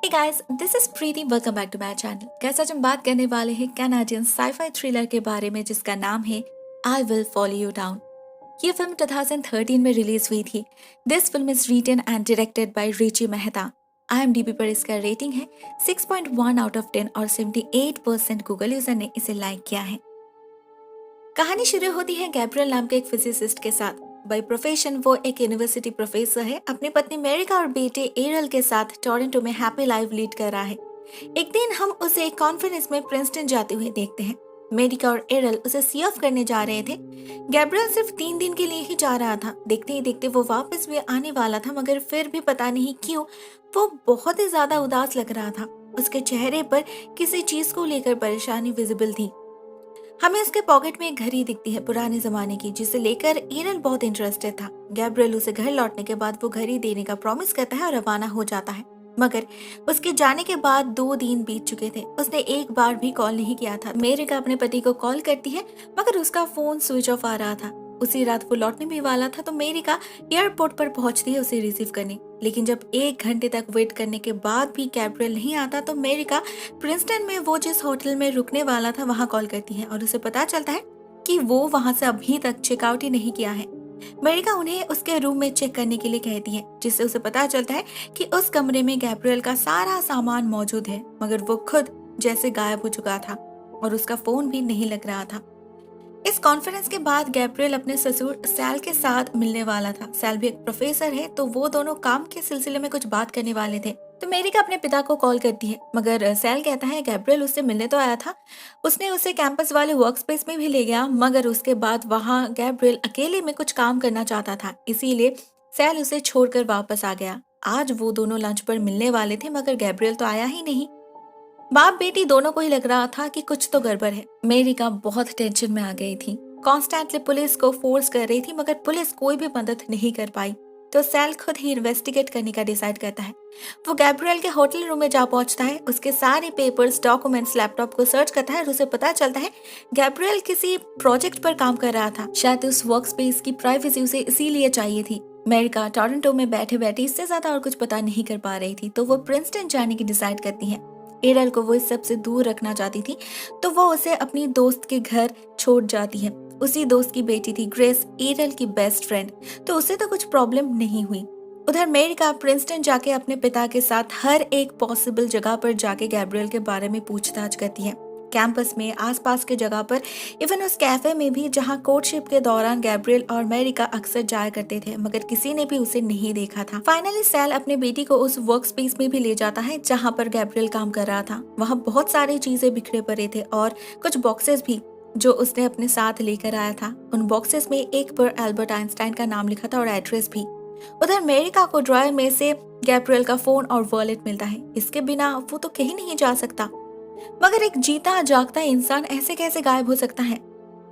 Hey guys, this is Preeti. Welcome back to my channel. कैसे आज हम बात करने वाले हैं कैनेडियन साईफाई थ्रिलर के बारे में जिसका नाम है I will follow you down. ये फिल्म 2013 में रिलीज हुई थी। This film is written and directed by Richie Mehta. IMDb पर इसका रेटिंग है 6.1 आउट ऑफ 10 और 78% गूगल यूजर ने इसे लाइक किया है। कहानी शुरू होती है गैब्रियल नाम के एक फिजिसिस्ट के साथ। बाय प्रोफेशन वो एक यूनिवर्सिटी प्रोफेसर है। अपनी पत्नी मेरिका और बेटे एरल के साथ टोरंटो में हैप्पी लाइफ लीड कर रहा है। एक दिन हम उसे एक कॉन्फ्रेंस में प्रिंसटन जाते हुए देखते हैं। मेरिका और एरल उसे सी ऑफ करने जा रहे थे। गैब्रियल सिर्फ 3 दिन के लिए ही जा रहा था। देखते ही देखते वो वापस भी आने वाला था, मगर फिर भी पता नहीं क्यों वो बहुत ही ज्यादा उदास लग रहा था। उसके चेहरे पर किसी चीज को लेकर परेशानी विजिबल थी। हमें उसके पॉकेट में एक घड़ी दिखती है पुराने जमाने की, जिसे लेकर एरल बहुत इंटरेस्टेड था। गैब्रियल उसे घर लौटने के बाद वो घड़ी देने का प्रॉमिस करता है और रवाना हो जाता है। मगर उसके जाने के बाद 2 दिन बीत चुके थे। उसने एक बार भी कॉल नहीं किया था। मेरिका अपने पति को कॉल करती है, मगर उसका फोन स्विच ऑफ आ रहा था। उसी रात वो लौटने भी वाला था तो मेरिका एयरपोर्ट पर पहुंचती है उसे रिसीव करने। लेकिन जब 1 घंटे तक वेट करने के बाद भी गैब्रियल नहीं आता तो मेरिका प्रिंसटन में वो जिस होटल में रुकने वाला था वहां कॉल करती है और उसे पता चलता है कि वो वहां से अभी तक चेकआउट ही नहीं किया है। मेरिका उन्हें उसके रूम में चेक करने के लिए कहती है, जिससे उसे पता चलता है कि उस कमरे में गैब्रियल का सारा सामान मौजूद है, मगर वो खुद जैसे गायब हो चुका था और उसका फोन भी नहीं लग रहा था। इस कॉन्फ्रेंस के बाद गैब्रियल अपने ससुर सैल के साथ मिलने वाला था। सैल भी एक प्रोफेसर है तो वो दोनों काम के सिलसिले में कुछ बात करने वाले थे। तो मेरिका अपने पिता को कॉल करती है, मगर सैल कहता है गैब्रियल उससे मिलने तो आया था, उसने उसे कैंपस वाले वर्क स्पेस में भी ले गया, मगर उसके बाद वहाँ गैब्रियल अकेले में कुछ काम करना चाहता था, इसीलिए सैल उसे छोड़कर वापस आ गया। आज वो दोनों लंच पर मिलने वाले थे, मगर गैब्रियल तो आया ही नहीं। बाप बेटी दोनों को ही लग रहा था कि कुछ तो गड़बड़ है। मेरिका बहुत टेंशन में आ गई थी। कॉन्स्टेंटली पुलिस को फोर्स कर रही थी, मगर पुलिस कोई भी मदद नहीं कर पाई। तो सैल खुद ही इन्वेस्टिगेट करने का डिसाइड करता है। वो गैब्रियल के होटल रूम में जा पहुंचता है, उसके सारे पेपर्स, डॉक्यूमेंट्स, लैपटॉप को सर्च करता है और उसे पता चलता है गैब्रियल किसी प्रोजेक्ट पर काम कर रहा था। शायद उस वर्क स्पेस की प्राइवेसी उसे इसीलिए चाहिए थी। मेरिका टोरंटो में बैठे बैठे इससे ज्यादा और कुछ पता नहीं कर पा रही थी, तो वो प्रिंसटन जाने की डिसाइड करती है। एरल को वो इस सब से दूर रखना चाहती थी, तो वो उसे अपनी दोस्त के घर छोड़ जाती है। उसी दोस्त की बेटी थी ग्रेस, एरल की बेस्ट फ्रेंड, तो उसे तो कुछ प्रॉब्लम नहीं हुई। उधर मेरिका प्रिंसटन जाके अपने पिता के साथ हर एक पॉसिबल जगह पर जाके गैब्रियल के बारे में पूछताछ करती है। कैंपस में, आसपास के जगह पर, इवन उस कैफे में भी जहां कोर्टशिप के दौरान गैब्रियल और मेरिका अक्सर जाया करते थे, मगर किसी ने भी उसे नहीं देखा था। फाइनली सैल अपने बेटी को उस वर्क स्पेस में भी ले जाता है जहां पर गैब्रियल काम कर रहा था। वहां बहुत सारी चीजें बिखरे पड़े थे और कुछ बॉक्सेस भी जो उसने अपने साथ लेकर आया था। उन बॉक्सेस में एक पर एल्बर्ट आइंस्टाइन का नाम लिखा था और एड्रेस भी। उधर मेरिका को ड्रॉयर में से गैब्रियल का फोन और वॉलेट मिलता है। इसके बिना वो तो कहीं नहीं जा सकता, मगर एक जीता जागता इंसान ऐसे कैसे गायब हो सकता है।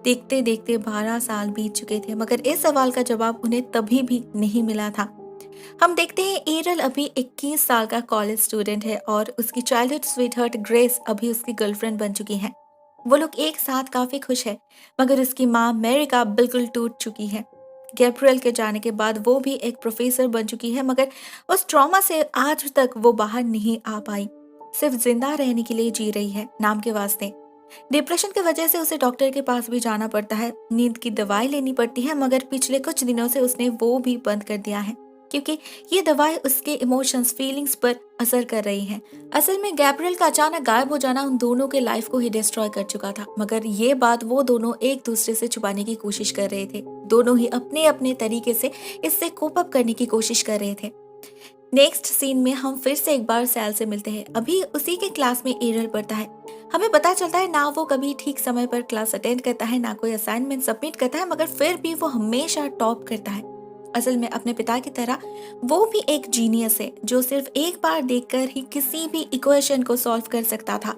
देखते देखते 12 साल बीत चुके थे, मगर इस सवाल का जवाब उन्हें तभी भी नहीं मिला था। हम देखते हैं एरल अभी 21 साल का कॉलेज स्टूडेंट है और उसकी चाइल्डहुड स्वीटहार्ट ग्रेस अभी उसकी गर्लफ्रेंड बन चुकी है। वो लोग एक साथ काफी खुश है, मगर उसकी माँ मेरिका बिल्कुल टूट चुकी है। गैब्रियल के जाने के बाद वो भी एक प्रोफेसर बन चुकी है, मगर उस ट्रॉमा से आज तक वो बाहर नहीं आ पाई। सिर्फ जिंदा रहने के लिए जी रही है, नाम के वास्ते। डिप्रेशन की वजह से उसे डॉक्टर के पास भी जाना पड़ता है, नींद की दवाई लेनी पड़ती है, मगर पिछले कुछ दिनों से उसने वो भी बंद कर दिया है क्योंकि ये दवाई उसके इमोशंस, फीलिंग्स पर असर कर रही है। असल में गैब्रियल का अचानक गायब हो जाना उन दोनों के लाइफ को ही डिस्ट्रॉय कर चुका था, मगर ये बात वो दोनों एक दूसरे से छुपाने की कोशिश कर रहे थे। दोनों ही अपने अपने तरीके से इससे कोप अप करने की कोशिश कर रहे थे। नेक्स्ट सीन में हम फिर से एक बार सैल से मिलते हैं। अभी उसी के क्लास में एरल पढ़ता है। हमें पता चलता है ना वो कभी ठीक समय पर क्लास अटेंड करता है, ना कोई असाइनमेंट सबमिट करता है, मगर फिर भी वो हमेशा टॉप करता है। असल में अपने पिता की तरह वो भी एक जीनियस है जो सिर्फ एक बार देखकर ही किसी भी इक्वेशन को सॉल्व कर सकता था।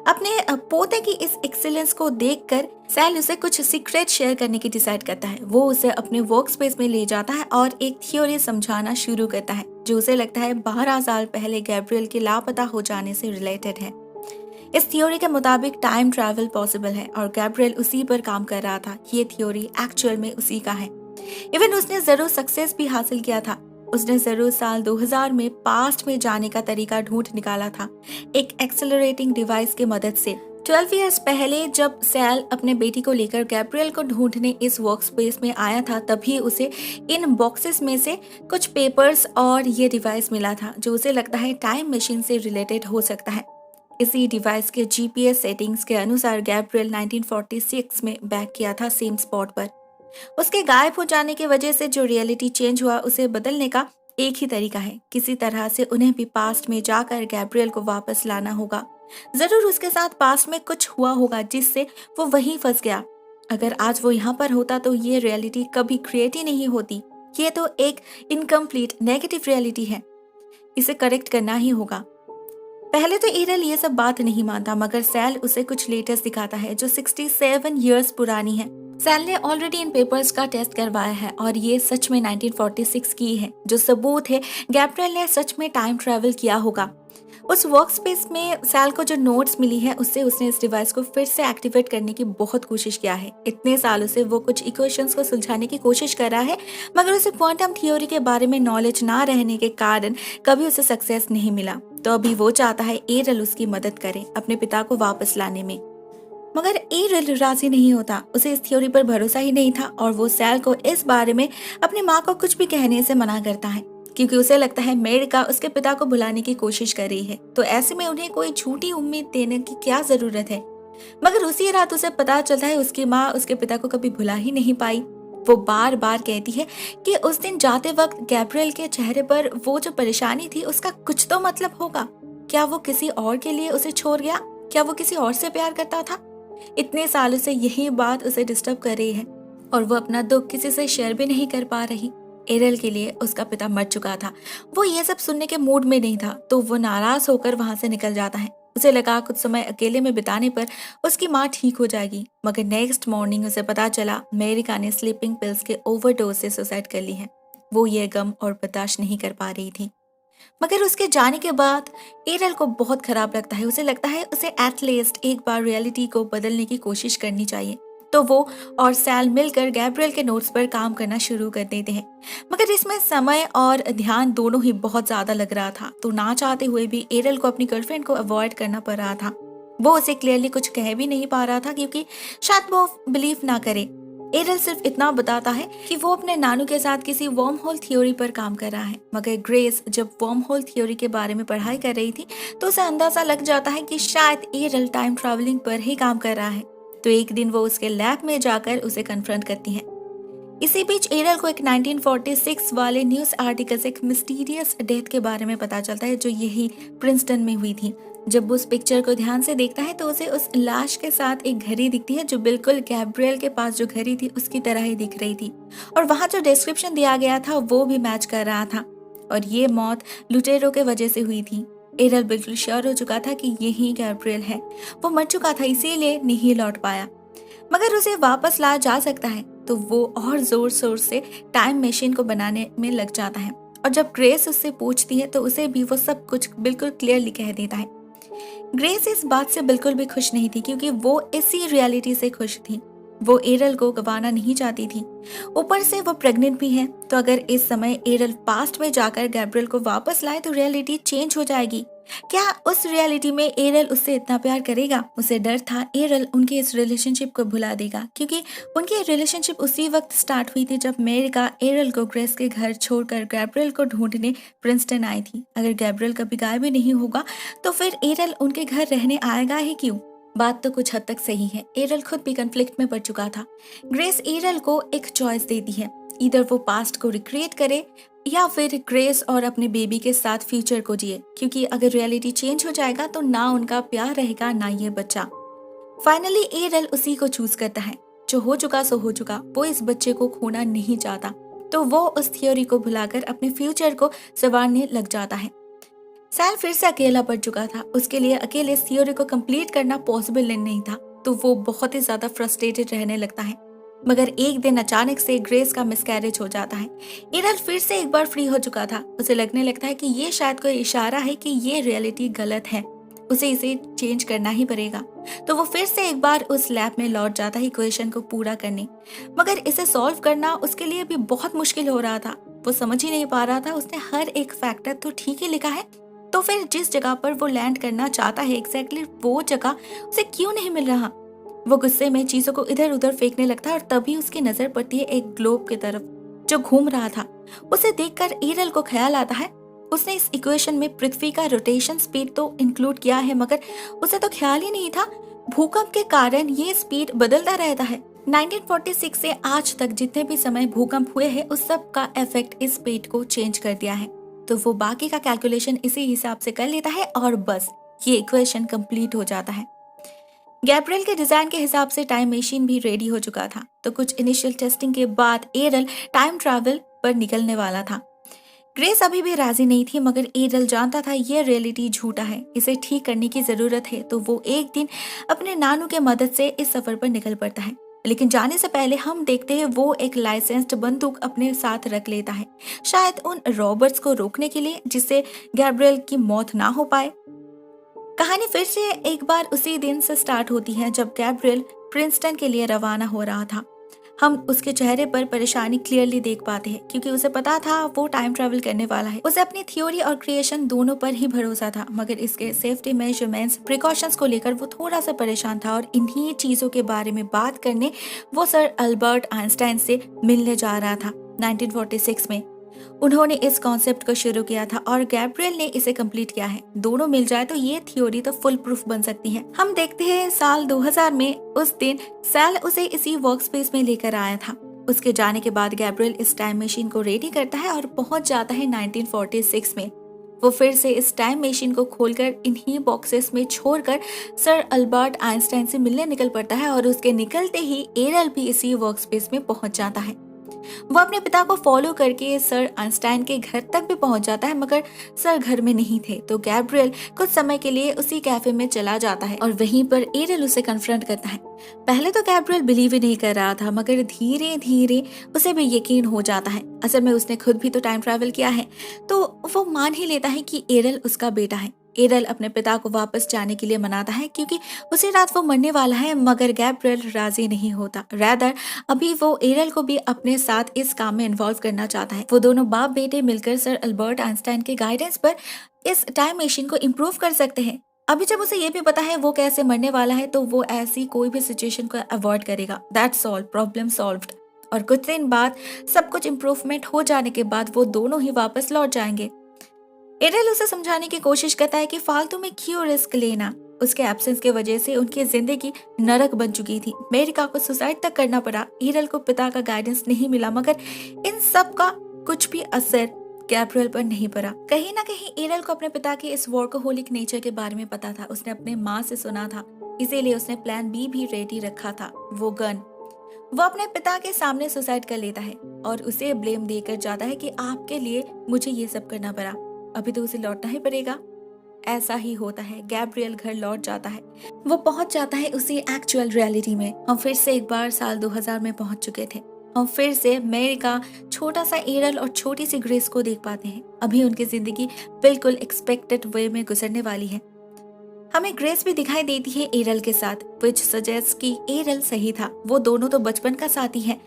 अपने पोते की इस एक्सीलेंस को देखकर सैल उसे कुछ सीक्रेट शेयर करने की डिसाइड करता है। वो उसे अपने वर्क स्पेस में ले जाता है और एक थ्योरी समझाना शुरू करता है जो उसे लगता है 12 साल पहले गैब्रियल के लापता हो जाने से रिलेटेड है। इस थ्योरी के मुताबिक टाइम ट्रैवल पॉसिबल है और गैब्रियल उसी पर काम कर रहा था। ये थ्योरी एक्चुअल में उसी का है। इवन उसने जरूर सक्सेस भी हासिल किया था। उसने जरूर साल 2000 में पास्ट में जाने का तरीका ढूंढ निकाला था, एक एक्सेलरेटिंग डिवाइस की मदद से। 12 इयर्स पहले जब सैल अपने बेटी को लेकर गैब्रियल को ढूंढने इस वर्क स्पेस में आया था, तभी उसे इन बॉक्सेस में से कुछ पेपर्स और ये डिवाइस मिला था जो उसे लगता है टाइम मशीन से रिलेटेड हो सकता है। इसी डिवाइस के जीपीएस सेटिंग्स के अनुसार गैब्रियल 1946 में बैक किया था सेम स्पॉट पर। उसके गायब हो जाने की वजह से जो रियलिटी चेंज हुआ उसे बदलने का एक ही तरीका है, किसी तरह से उन्हें भी पास्ट में जाकर गैब्रियल को वापस लाना होगा। जरूर उसके साथ पास्ट में कुछ हुआ होगा जिससे वो वहीं फंस गया। अगर आज वो यहाँ पर होता तो ये रियलिटी कभी क्रिएट ही नहीं होती। ये तो एक इनकम्प्लीट नेगेटिव रियलिटी है, इसे करेक्ट करना ही होगा। पहले तो एरल ये सब बात नहीं मानता, मगर सैल उसे कुछ लेटेस्ट दिखाता है जो 67 इयर्स पुरानी है। सैल ने ऑलरेडी इन पेपर्स का टेस्ट करवाया है और ये सच में 1946 की है, जो सबूत है गैब्रियल ने सच में टाइम ट्रैवल किया होगा। उस वर्क स्पेस में सैल को जो नोट्स मिली है उससे उसने इस डिवाइस को फिर से एक्टिवेट करने की बहुत कोशिश किया है। इतने सालों से वो कुछ इक्वेशंस को सुलझाने की कोशिश कर रहा है, मगर उसे क्वांटम थ्योरी के बारे में नॉलेज ना रहने के कारण कभी उसे सक्सेस नहीं मिला। तो अभी वो चाहता है एरल उसकी मदद करे अपने पिता को वापस लाने में, मगर एरल राजी नहीं होता। उसे इस थ्योरी पर भरोसा ही नहीं था और वो सैल को इस बारे में अपनी माँ को कुछ भी कहने से मना करता है, क्योंकि उसे लगता है मेरिका उसके पिता को भुलाने की कोशिश कर रही है, तो ऐसे में उन्हें कोई झूठी उम्मीद देने की क्या जरूरत है। मगर उसी रात उसे पता चलता है उसकी माँ उसके पिता को कभी भुला ही नहीं पाई। वो बार बार कहती है कि उस दिन जाते वक्त गैब्रियल के चेहरे पर वो जो परेशानी थी उसका कुछ तो मतलब होगा। क्या वो किसी और के लिए उसे छोड़ गया? क्या वो किसी और से प्यार करता था? इतने सालों से यही बात उसे डिस्टर्ब कर रही है और वो अपना दुख किसी से शेयर भी नहीं कर पा रही। एरल के लिए उसका पिता मर चुका था, वो ये सब सुनने के मूड में नहीं था, तो वो नाराज होकर वहां से निकल जाता है। उसे लगा कुछ समय अकेले में बिताने पर उसकी माँ ठीक हो जाएगी, मगर नेक्स्ट मॉर्निंग उसे पता चला मेरिका ने स्लीपिंग पिल्स के ओवरडोज से सुसाइड कर ली है। वो ये गम और बर्दाश्त नहीं कर पा रही थी। मगर उसके जाने के बाद एरल को बहुत खराब लगता है। उसे लगता है उसे एटलीस्ट एक बार रियलिटी को बदलने की कोशिश करनी चाहिए। तो वो और सैल मिलकर गैब्रियल के नोट्स पर काम करना शुरू कर देते हैं, मगर इसमें समय और ध्यान दोनों ही बहुत ज्यादा लग रहा था, तो ना चाहते हुए भी एरल को अपनी गर्लफ्रेंड को अवॉइड करना पड़ रहा था। वो उसे क्लियरली कुछ कह भी नहीं पा रहा था क्योंकि शायद वो बिलीव ना करे। एरल सिर्फ इतना बताता है कि वो अपने नानू के साथ किसी वर्म होल थ्योरी पर काम कर रहा है, मगर ग्रेस जब वर्म होल थ्योरी के बारे में पढ़ाई कर रही थी तो उसे अंदाजा लग जाता है कि शायद एरल टाइम ट्रैवलिंग पर ही काम कर रहा है। तो एक दिन वो उसके लैब में जाकर उसे कन्फ्रंट करती है। इसी बीच एरल को एक 1946 वाले न्यूज आर्टिकल से एक मिस्टीरियस डेथ के बारे में पता चलता है जो यही प्रिंसटन में हुई थी। जब वो उस पिक्चर को ध्यान से देखता है तो उसे उस लाश के साथ एक घड़ी दिखती है जो बिल्कुल गैब्रियल के पास जो घड़ी थी उसकी तरह ही दिख रही थी, और वहाँ जो डिस्क्रिप्शन दिया गया था वो भी मैच कर रहा था, और ये मौत लुटेरों के वजह से हुई थी। एरल बिल्कुल श्योर हो चुका था कि यही गैब्रियल है। वो मर चुका था, इसीलिए नहीं लौट पाया, मगर उसे वापस लाया जा सकता है। तो वो और जोर शोर से टाइम मशीन को बनाने में लग जाता है, और जब ग्रेस उससे पूछती है तो उसे भी वो सब कुछ बिल्कुल क्लियरली कह देता है। ग्रेस इस बात से बिल्कुल भी खुश नहीं थी क्योंकि वो इसी रियलिटी से खुश थी। वो एरल को गंवाना नहीं चाहती थी, ऊपर से वो प्रेग्नेंट भी है। तो अगर इस समय एरल पास्ट में जाकर गैब्रियल को वापस लाए तो रियलिटी चेंज हो जाएगी। क्या उस रियलिटी में एरल उससे इतना प्यार करेगा? उसे डर था एरल उनके इस रिलेशनशिप को भुला देगा, क्योंकि उनकी रिलेशनशिप उसी वक्त स्टार्ट हुई थी जब मेरिका एरल को ग्रेस के घर छोड़कर गैब्रियल को ढूंढने प्रिंसटन आई थी। अगर गैब्रियल कभी गायब भी नहीं होगा तो फिर एरल उनके घर रहने आएगा ही क्यों? बात तो कुछ हद तक सही है। एरल खुद भी कन्फ्लिक्ट में पड़ चुका था। ग्रेस एरल को एक चॉइस देती है, इधर वो पास्ट को रिक्रिएट करे या फिर ग्रेस और अपने बेबी के साथ फ्यूचर को जिए, क्योंकि अगर रियलिटी चेंज हो जाएगा तो ना उनका प्यार रहेगा ना ये बच्चा। फाइनली एरल उसी को चूज करता है। जो हो चुका सो हो चुका, वो इस बच्चे को खोना नहीं चाहता, तो वो उस थ्योरी को भुलाकर अपने फ्यूचर को संवारने लग जाता है। सैल फिर से अकेला पड़ चुका था। उसके लिए अकेले इस थ्योरी को कंप्लीट करना पॉसिबल नहीं था, तो वो बहुत ही ज्यादा फ्रस्ट्रेटेड रहने लगता है। मगर एक दिन अचानक से ग्रेस का मिसकैरेज हो जाता है। एरल फिर से एक बार फ्री हो चुका था। उसे लगने लगता है कि ये शायद कोई इशारा है कि ये रियलिटी गलत है। उसे इसे चेंज करना ही पड़ेगा। तो वो फिर से एक बार उस लैब में लौट जाता है इक्वेशन को पूरा करने, मगर इसे सॉल्व करना उसके लिए भी बहुत मुश्किल हो रहा था। वो समझ ही नहीं पा रहा था, उसने हर एक फैक्टर तो ठीक ही लिखा है, तो फिर जिस जगह पर वो लैंड करना चाहता है एग्जैक्टली वो जगह उसे क्यों नहीं मिल रहा। वो गुस्से में चीजों को इधर उधर फेंकने लगता है और तभी उसकी नजर पड़ती है एक ग्लोब की तरफ जो घूम रहा था। उसे देखकर एरल को ख्याल आता है, उसने इस इक्वेशन में पृथ्वी का रोटेशन स्पीड तो इंक्लूड किया है, मगर उसे तो ख्याल ही नहीं था भूकंप के कारण ये स्पीड बदलता रहता है। 1946 से आज तक जितने भी समय भूकंप हुए हैं उस सब का इफेक्ट इस स्पीड को चेंज कर दिया है। तो वो बाकी का कैलकुलेशन इसी हिसाब से कर लेता है और बस ये इक्वेशन कंप्लीट हो जाता है। गैब्रियल के डिजाइन के हिसाब से टाइम मशीन भी रेडी हो चुका था, तो कुछ इनिशियल टेस्टिंग के बाद एरल टाइम ट्रैवल पर निकलने वाला था। ग्रेस अभी भी राजी नहीं थी, मगर एरल जानता था ये रियलिटी झूठा है, इसे ठीक करने की जरूरत है। तो वो एक दिन अपने नानू के मदद से इस सफर पर निकल पड़ता है। लेकिन जाने से पहले हम देखते हैं वो एक लाइसेंस्ड बंदूक अपने साथ रख लेता है, शायद उन रॉबर्ट्स को रोकने के लिए, जिससे गैब्रियल की मौत ना हो पाए। कहानी फिर से एक बार उसी दिन से स्टार्ट होती है जब गैब्रियल प्रिंसटन के लिए रवाना हो रहा था। हम उसके चेहरे पर परेशानी क्लियरली देख पाते हैं, क्योंकि उसे पता था वो टाइम ट्रैवल करने वाला है। उसे अपनी थ्योरी और क्रिएशन दोनों पर ही भरोसा था, मगर इसके सेफ्टी मेजरमेंट्स प्रिकॉशंस को लेकर वो थोड़ा सा परेशान था। और इन्हीं चीजों के बारे में बात करने वो सर अल्बर्ट आइंस्टाइन से मिलने जा रहा था 1946 में। उन्होंने इस कॉन्सेप्ट को शुरू किया था और गैब्रियल ने इसे कंप्लीट किया है। दोनों मिल जाए तो ये थ्योरी तो फुल प्रूफ बन सकती है। हम देखते हैं साल 2000 में उस दिन सेल उसे इसी वर्क स्पेस में लेकर आया था। उसके जाने के बाद गैब्रियल इस टाइम मशीन को रेडी करता है और पहुंच जाता है 1946 में। वो फिर से इस टाइम मशीन को खोलकर इन्हीं बॉक्सेस में छोड़कर सर अल्बर्ट आइंस्टाइन से मिलने निकल पड़ता है और उसके निकलते ही एरल भी इसी वर्क स्पेस में पहुंच जाता है। वो अपने पिता को फॉलो करके सर आइंस्टाइन के घर तक भी पहुंच जाता है, मगर सर घर में नहीं थे। तो गैब्रियल कुछ समय के लिए उसी कैफे में चला जाता है और वहीं पर एरल उसे कन्फ्रंट करता है। पहले तो गैब्रियल बिलीव ही नहीं कर रहा था, मगर धीरे धीरे उसे भी यकीन हो जाता है। असल में उसने खुद भी तो टाइम ट्रैवल किया है, तो वो मान ही लेता है कि एरल उसका बेटा है। एरल अपने पिता को वापस जाने के लिए मनाता है, क्योंकि उसी रात वो मरने वाला है, मगर गैब्रियल राजी नहीं होता। रैदर अभी वो एरल को भी अपने साथ इस काम में इन्वॉल्व करना चाहता है। वो दोनों बाप बेटे मिलकर सर अल्बर्ट आइंस्टाइन के गाइडेंस पर इस टाइम मशीन को इम्प्रूव कर सकते हैं। अभी जब उसे ये भी पता है वो कैसे मरने वाला है, तो वो ऐसी कोई भी सिचुएशन को अवॉइड करेगा। That's all, problem solved. और कुछ दिन बाद सब कुछ इम्प्रूवमेंट हो जाने के बाद वो दोनों ही वापस लौट जाएंगे। एरल उसे समझाने की कोशिश करता है कि फालतू में क्यों रिस्क लेना। उसके एब्सेंस की वजह से उनकी जिंदगी नरक बन चुकी थी। अमेरिका को सुसाइड तक करना पड़ा। एरल को पिता का गाइडेंस नहीं मिला, मगर इन सब का कुछ भी असर गैब्रियल पर नहीं पड़ा। कहीं ना कहीं एरल को अपने पिता के इस वर्कहोलिक नेचर के बारे में पता था। उसने अपने माँ से सुना था, इसीलिए उसने प्लान बी भी रेडी रखा था, वो गन। वो अपने पिता के सामने सुसाइड कर लेता है और उसे ब्लेम देकर जाता है कि आपके लिए मुझे ये सब करना पड़ा, अभी तो उसे लौटना ही पड़ेगा। ऐसा ही होता है, गैब्रियल घर लौट जाता है। वो पहुंच जाता है उसी एक्चुअल रियलिटी में। हम फिर से एक बार साल 2000 में पहुंच चुके थे। हम फिर से मेरी का छोटा सा एरल और छोटी सी ग्रेस को देख पाते हैं। अभी उनकी जिंदगी बिल्कुल एक्सपेक्टेड वे में गुजरने वाली है। हमें ग्रेस भी दिखाई देती है एरल के साथ, विच सजेस्ट कि एरल सही था। वो दोनों तो बचपन का साथी है।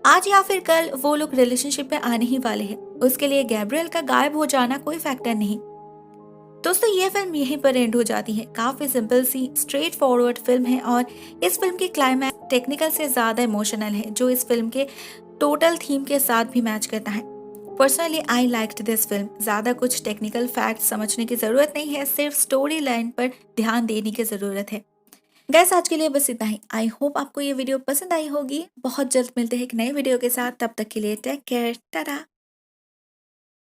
आज या फिर कल वो लोग रिलेशनशिप में आने ही वाले हैं। उसके लिए गैब्रियल का गायब हो जाना कोई फैक्टर नहीं। दोस्तों, ये फिल्म यहीं पर एंड हो जाती है। काफी सिंपल सी स्ट्रेट फॉरवर्ड फिल्म है और इस फिल्म की क्लाइमैक्स टेक्निकल से ज्यादा इमोशनल है, जो इस फिल्म के टोटल थीम के साथ भी मैच करता है। Personally I liked this film. ज्यादा कुछ टेक्निकल फैक्ट समझने की जरूरत नहीं है, सिर्फ स्टोरी लाइन पर ध्यान देने की जरूरत है। गैस, आज के लिए बस इतना ही। आई होप आपको ये वीडियो पसंद आई होगी। बहुत जल्द मिलते हैं एक नए वीडियो के साथ। तब तक के लिए टेक केयर, टाटा।